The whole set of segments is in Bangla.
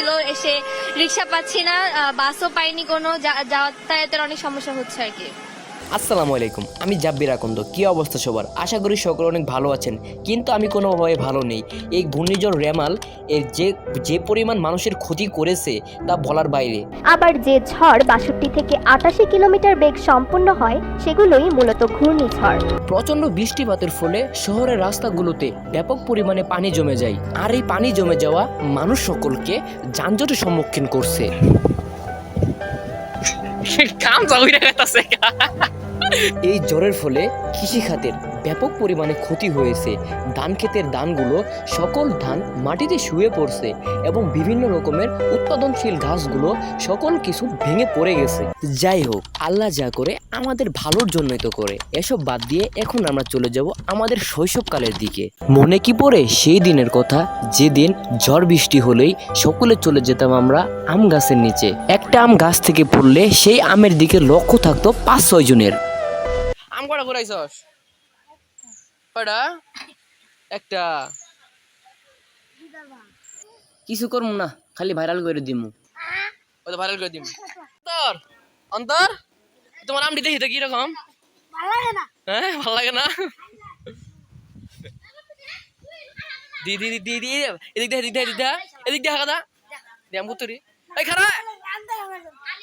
হলো এসে রিক্সা পাচ্ছি না, বাসও পাইনি, কোনো যাতায়াতের অনেক সমস্যা হচ্ছে আর কি। আসসালামু আলাইকুম, আমি জাব্বির আকন্দ। কী অবস্থা সবার? আশা করি সকলে অনেক ভালো আছেন, কিন্তু আমি কোনোভাবে ভালো নেই। এই ঘূর্ণিঝড় রেমাল এর যে পরিমাণ মানুষের ক্ষতি করেছে তা বলার বাইরে। আবার যে ঝড় 62 থেকে 88 কিলোমিটার বেগ সম্পন্ন হয় সেগুলোই মূলত ঘূর্ণিঝড়। প্রচণ্ড বৃষ্টিপাতের ফলে শহরের রাস্তাগুলোতে ব্যাপক পরিমাণে পানি জমে যায়, আর এই পানি জমে যাওয়া মানুষ সকলকে যানজটের সম্মুখীন করছে। এই ঝড়ের ফলে কৃষিখাতের ব্যাপক পরিমাণে ক্ষতি হয়েছে। ধান ক্ষেতের ধানগুলো সকল ধান মাটিতে শুয়ে পড়ছে এবং বিভিন্ন রকমের উৎপাদনশীল গাছগুলো সকল কিছু ভেঙে পড়ে গেছে। যাই হোক, আল্লাহ যা করে আমাদের ভালোর জন্যই তো করে। এসব বাদ দিয়ে এখন আমরা চলে যাব আমাদের শৈশবকালের দিকে। মনে কি পড়ে সেই দিনের কথা, যেদিন ঝড় বৃষ্টি হলেই সকলে চলে যেতাম আমরা আম গাছের নিচে। একটা আম গাছ থেকে পড়লে সেই আমের দিকে লক্ষ্য থাকতো 5-6 জনের। আম কটা ঘুরাইছস? কয়টা? একটা। কিছু করবো না, খালি ভাইরাল করে দিমু। ওই তো ভাইরাল করে দিমু। অন্তর, অন্তর, তোমার আমটি দেখি তো কিরকম? ভালো লাগে না। হ্যাঁ, ভালো লাগে না। দি দি দি দি এদিক দে, এদিক দে, এদিক দে, এদিক দে, হাঁকা দে আম কুতুরি। এই খারা,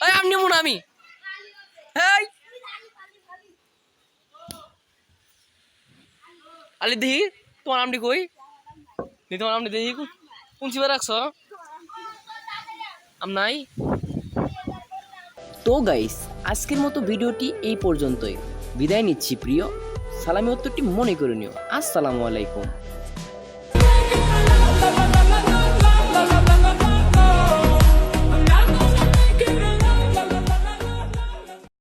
এই আম নিমু না আমি। হেই আলি দেখি তোমার আমটি কই? তোমার আমটি দেখি কোন চিবা রাখছ? আম নাই। তো গাইস, আজকের মতো ভিডিওটি এই পর্যন্তই। বিদায় নিচ্ছি প্রিয়। সালামি উত্তরটি মনে করে নিও। আসসালামু আলাইকুম।